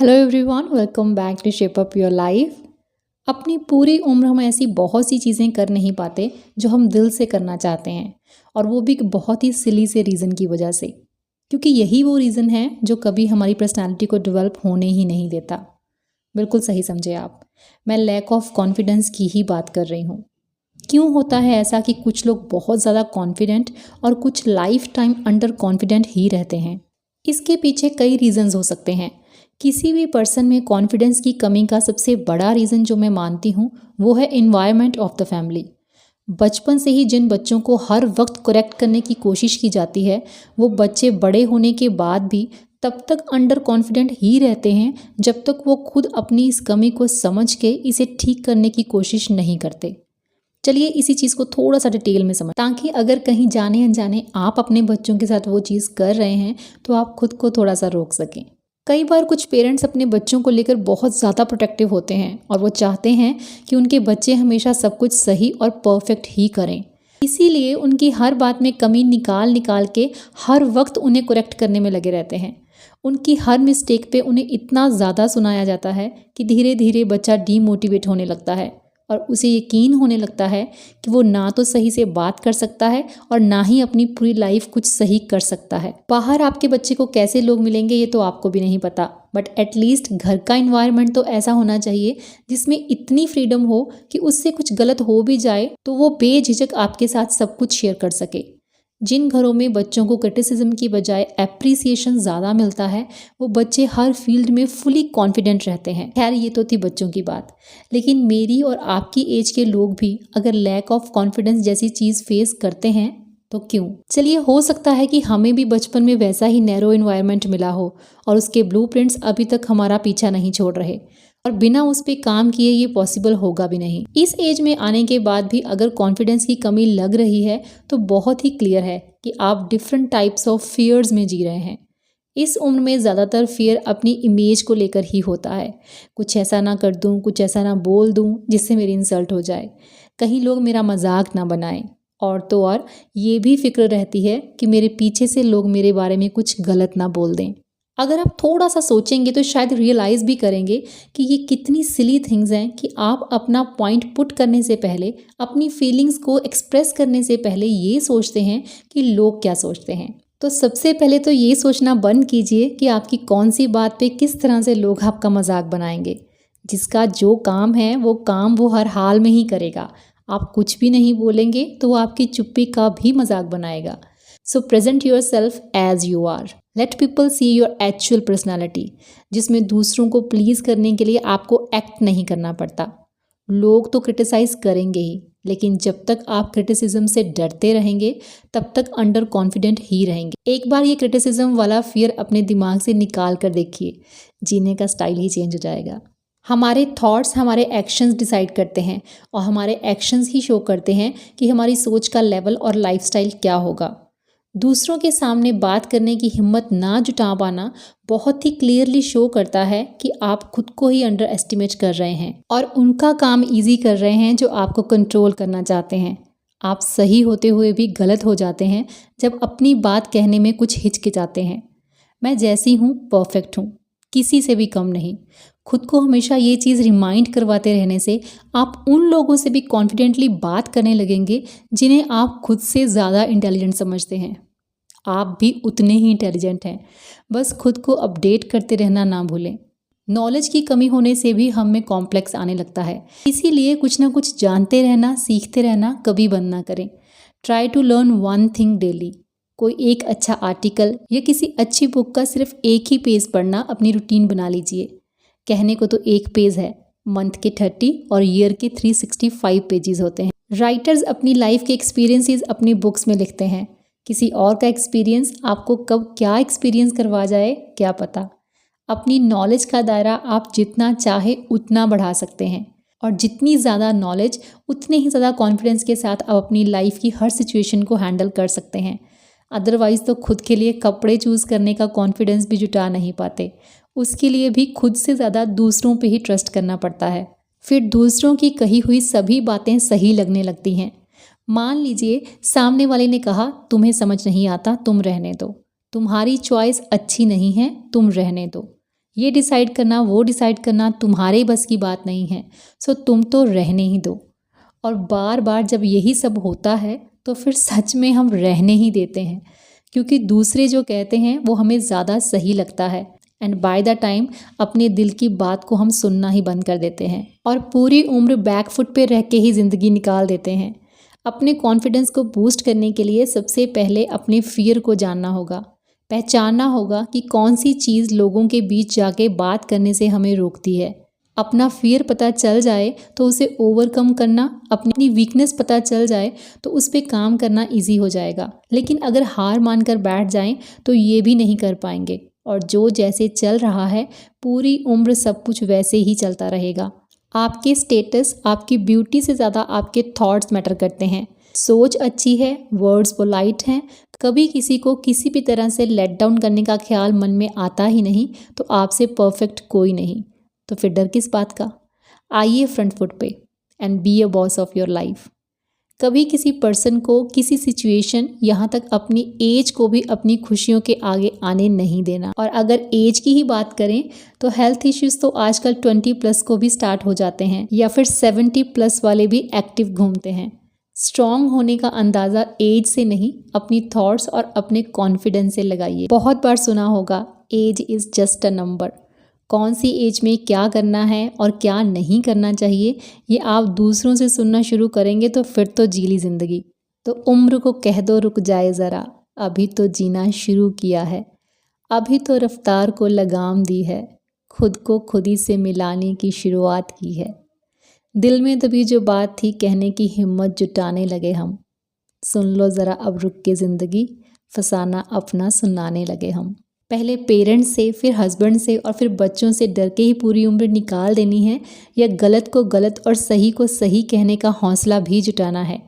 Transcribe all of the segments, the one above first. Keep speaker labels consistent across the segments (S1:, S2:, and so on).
S1: Hello everyone, welcome back to shape up your life. अपनी पूरी उम्र हम ऐसी बहुत सी चीज़ें कर नहीं पाते जो हम दिल से करना चाहते हैं, और वो भी एक बहुत ही सिली से रीज़न की वजह से, क्योंकि यही वो रीज़न है जो कभी हमारी पर्सनालिटी को डेवलप होने ही नहीं देता। बिल्कुल सही समझे आप। मैं लैक ऑफ कॉन्फिडेंस की ही बात कर रही हूँ। क्यों होता है ऐसा कि कुछ लोग बहुत ज़्यादा कॉन्फिडेंट और कुछ लाइफ टाइम अंडर कॉन्फिडेंट ही रहते हैं? इसके पीछे कई रीजंस हो सकते हैं। किसी भी पर्सन में कॉन्फिडेंस की कमी का सबसे बड़ा रीज़न जो मैं मानती हूँ वो है इन्वायरमेंट ऑफ द फैमिली। बचपन से ही जिन बच्चों को हर वक्त करेक्ट करने की कोशिश की जाती है, वो बच्चे बड़े होने के बाद भी तब तक अंडर कॉन्फिडेंट ही रहते हैं जब तक वो खुद अपनी इस कमी को समझ के इसे ठीक करने की कोशिश नहीं करते। चलिए इसी चीज़ को थोड़ा सा डिटेल में समझ, ताकि अगर कहीं जाने अनजाने आप अपने बच्चों के साथ वो चीज़ कर रहे हैं तो आप खुद को थोड़ा सा रोक सकें। कई बार कुछ पेरेंट्स अपने बच्चों को लेकर बहुत ज़्यादा प्रोटेक्टिव होते हैं और वो चाहते हैं कि उनके बच्चे हमेशा सब कुछ सही और परफेक्ट ही करें। इसीलिए उनकी हर बात में कमी निकाल निकाल के हर वक्त उन्हें करेक्ट करने में लगे रहते हैं। उनकी हर मिस्टेक पे उन्हें इतना ज़्यादा सुनाया जाता है कि धीरे धीरे बच्चा डीमोटिवेट होने लगता है और उसे यकीन होने लगता है कि वो ना तो सही से बात कर सकता है और ना ही अपनी पूरी लाइफ कुछ सही कर सकता है। बाहर आपके बच्चे को कैसे लोग मिलेंगे ये तो आपको भी नहीं पता, बट एटलीस्ट घर का इन्वायरमेंट तो ऐसा होना चाहिए जिसमें इतनी फ्रीडम हो कि उससे कुछ गलत हो भी जाए तो वो बेझिझक आपके साथ सब कुछ शेयर कर सके। जिन घरों में बच्चों को क्रिटिसिज्म की बजाय एप्रिसिएशन ज़्यादा मिलता है, वो बच्चे हर फील्ड में फुली कॉन्फिडेंट रहते हैं। खैर ये तो थी बच्चों की बात, लेकिन मेरी और आपकी एज के लोग भी अगर लैक ऑफ कॉन्फिडेंस जैसी चीज़ फेस करते हैं तो क्यों? चलिए, हो सकता है कि हमें भी बचपन में वैसा ही नैरो इन्वायरमेंट मिला हो और उसके ब्लूप्रिंट्स अभी तक हमारा पीछा नहीं छोड़ रहे, और बिना उस पे काम किए ये पॉसिबल होगा भी नहीं। इस एज में आने के बाद भी अगर कॉन्फिडेंस की कमी लग रही है तो बहुत ही क्लियर है कि आप डिफरेंट टाइप्स ऑफ फियर्स में जी रहे हैं। इस उम्र में ज़्यादातर फियर अपनी इमेज को लेकर ही होता है। कुछ ऐसा ना कर दूं, कुछ ऐसा ना बोल दूं जिससे मेरी इंसल्ट हो जाए, कहीं लोग मेरा मजाक ना बनाएं, और तो और ये भी फिक्र रहती है कि मेरे पीछे से लोग मेरे बारे में कुछ गलत ना बोल दें। अगर आप थोड़ा सा सोचेंगे तो शायद रियलाइज़ भी करेंगे कि ये कितनी सिली थिंग्स हैं कि आप अपना पॉइंट पुट करने से पहले, अपनी फीलिंग्स को एक्सप्रेस करने से पहले ये सोचते हैं कि लोग क्या सोचते हैं। तो सबसे पहले तो ये सोचना बंद कीजिए कि आपकी कौन सी बात पे किस तरह से लोग आपका मजाक बनाएंगे। जिसका जो काम है वो काम वो हर हाल में ही करेगा। आप कुछ भी नहीं बोलेंगे तो वो आपकी चुप्पी का भी मजाक बनाएगा। So present yourself as you are. Let people see your actual personality, जिसमें दूसरों को प्लीज़ करने के लिए आपको एक्ट नहीं करना पड़ता। लोग तो क्रिटिसाइज़ करेंगे ही, लेकिन जब तक आप क्रिटिसिज्म से डरते रहेंगे तब तक अंडर कॉन्फिडेंट ही रहेंगे। एक बार ये क्रिटिसिज्म वाला फियर अपने दिमाग से निकाल कर देखिए, जीने का स्टाइल ही चेंज हो जाएगा। हमारे थॉट्स हमारे एक्शंस डिसाइड करते हैं और हमारे एक्शंस ही शो करते हैं कि हमारी सोच का लेवल और लाइफस्टाइल क्या होगा। दूसरों के सामने बात करने की हिम्मत ना जुटा पाना बहुत ही क्लियरली शो करता है कि आप खुद को ही अंडर एस्टिमेट कर रहे हैं और उनका काम इजी कर रहे हैं जो आपको कंट्रोल करना चाहते हैं। आप सही होते हुए भी गलत हो जाते हैं जब अपनी बात कहने में कुछ हिचकिचाते हैं। मैं जैसी हूँ परफेक्ट हूँ, किसी से भी कम नहीं। खुद को हमेशा ये चीज़ रिमाइंड करवाते रहने से आप उन लोगों से भी कॉन्फिडेंटली बात करने लगेंगे जिन्हें आप खुद से ज़्यादा इंटेलिजेंट समझते हैं। आप भी उतने ही इंटेलिजेंट हैं, बस खुद को अपडेट करते रहना ना भूलें। नॉलेज की कमी होने से भी हम में कॉम्प्लेक्स आने लगता है, इसीलिए कुछ ना कुछ जानते रहना, सीखते रहना कभी बंद ना करें। Try to learn one thing daily. कोई एक अच्छा आर्टिकल या किसी अच्छी बुक का सिर्फ एक ही पेज पढ़ना अपनी रूटीन बना लीजिए। कहने को तो एक पेज है, मंथ के 30 और ईयर के 365 पेजेस होते हैं। राइटर्स अपनी लाइफ के एक्सपीरियंसेस अपनी बुक्स में लिखते हैं। किसी और का एक्सपीरियंस आपको कब क्या एक्सपीरियंस करवा जाए क्या पता। अपनी नॉलेज का दायरा आप जितना चाहे उतना बढ़ा सकते हैं, और जितनी ज़्यादा नॉलेज उतने ही ज़्यादा कॉन्फिडेंस के साथ आप अपनी लाइफ की हर सिचुएशन को हैंडल कर सकते हैं। अदरवाइज़ तो खुद के लिए कपड़े चूज़ करने का कॉन्फिडेंस भी जुटा नहीं पाते। उसके लिए भी खुद से ज़्यादा दूसरों पे ही ट्रस्ट करना पड़ता है। फिर दूसरों की कही हुई सभी बातें सही लगने लगती हैं। मान लीजिए सामने वाले ने कहा तुम्हें समझ नहीं आता, तुम रहने दो, तुम्हारी चॉइस अच्छी नहीं है, तुम रहने दो। ये डिसाइड करना, वो डिसाइड करना तुम्हारे बस की बात नहीं है, सो तुम तो रहने ही दो। और बार बार जब यही सब होता है तो फिर सच में हम रहने ही देते हैं, क्योंकि दूसरे जो कहते हैं वो हमें ज़्यादा सही लगता है एंड बाय द टाइम अपने दिल की बात को हम सुनना ही बंद कर देते हैं और पूरी उम्र बैक फुट पे रह के ही ज़िंदगी निकाल देते हैं। अपने कॉन्फिडेंस को बूस्ट करने के लिए सबसे पहले अपने फियर को जानना होगा, पहचानना होगा कि कौन सी चीज़ लोगों के बीच जाके बात करने से हमें रोकती है। अपना फियर पता चल जाए तो उसे ओवरकम करना, अपनी वीकनेस पता चल जाए तो उस पर काम करना इजी हो जाएगा। लेकिन अगर हार मानकर बैठ जाएं तो ये भी नहीं कर पाएंगे और जो जैसे चल रहा है पूरी उम्र सब कुछ वैसे ही चलता रहेगा। आपके स्टेटस, आपकी ब्यूटी से ज़्यादा आपके थॉट्स मैटर करते हैं। सोच अच्छी है, वर्ड्स पोलाइट हैं, कभी किसी को किसी भी तरह से लेट डाउन करने का ख्याल मन में आता ही नहीं तो आपसे परफेक्ट कोई नहीं। तो फिर डर किस बात का? आइए फ्रंट फुट पे and be a boss of your life. कभी किसी पर्सन को, किसी सिचुएशन, यहाँ तक अपनी एज को भी अपनी खुशियों के आगे आने नहीं देना। और अगर एज की ही बात करें तो हेल्थ इश्यूज तो आजकल 20+ को भी स्टार्ट हो जाते हैं या फिर 70+ वाले भी एक्टिव घूमते हैं। स्ट्रॉन्ग होने का अंदाज़ा एज से नहीं, अपनी थॉट्स और अपने कॉन्फिडेंस से लगाइए। बहुत बार सुना होगा age is just a number. कौन सी एज में क्या करना है और क्या नहीं करना चाहिए ये आप दूसरों से सुनना शुरू करेंगे तो फिर तो जी ली ज़िंदगी। तो उम्र को कह दो रुक जाए ज़रा, अभी तो जीना शुरू किया है, अभी तो रफ्तार को लगाम दी है, खुद को खुद ही से मिलाने की शुरुआत की है। दिल में तभी जो बात थी कहने की हिम्मत जुटाने लगे हम, सुन लो ज़रा अब रुक के ज़िंदगी, फसाना अपना सुनाने लगे हम। पहले पेरेंट्स से, फिर हस्बैंड से और फिर बच्चों से डर के ही पूरी उम्र निकाल देनी है या गलत को गलत और सही को सही कहने का हौसला भी जुटाना है?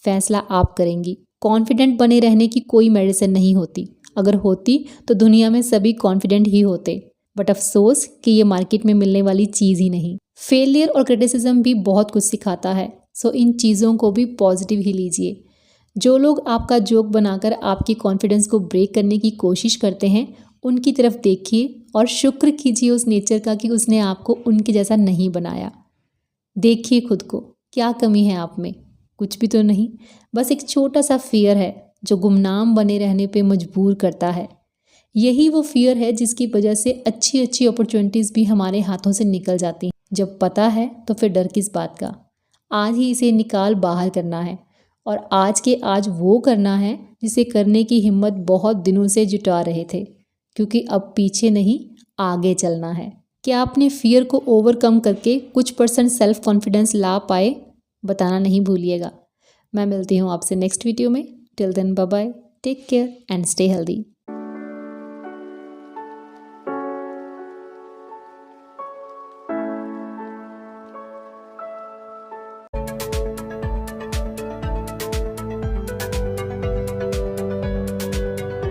S1: फैसला आप करेंगी। कॉन्फिडेंट बने रहने की कोई मेडिसिन नहीं होती, अगर होती तो दुनिया में सभी कॉन्फिडेंट ही होते, बट अफसोस कि ये मार्केट में मिलने वाली चीज़ ही नहीं। फेलियर और क्रिटिसिज्म भी बहुत कुछ सिखाता है, सो इन चीज़ों को भी पॉजिटिव ही लीजिए। जो लोग आपका जोक बनाकर आपकी कॉन्फिडेंस को ब्रेक करने की कोशिश करते हैं उनकी तरफ देखिए और शुक्र कीजिए उस नेचर का कि उसने आपको उनके जैसा नहीं बनाया। देखिए खुद को, क्या कमी है आप में? कुछ भी तो नहीं, बस एक छोटा सा फियर है जो गुमनाम बने रहने पे मजबूर करता है। यही वो फियर है जिसकी वजह से अच्छी अच्छी अपॉर्चुनिटीज़ भी हमारे हाथों से निकल जाती हैं। जब पता है तो फिर डर किस बात का? आज ही इसे निकाल बाहर करना है और आज के आज वो करना है जिसे करने की हिम्मत बहुत दिनों से जुटा रहे थे, क्योंकि अब पीछे नहीं आगे चलना है। क्या अपने फियर को ओवरकम करके कुछ % सेल्फ कॉन्फिडेंस ला पाए? बताना नहीं भूलिएगा। मैं मिलती हूँ आपसे नेक्स्ट वीडियो में। Till then bye bye, take care and stay healthy.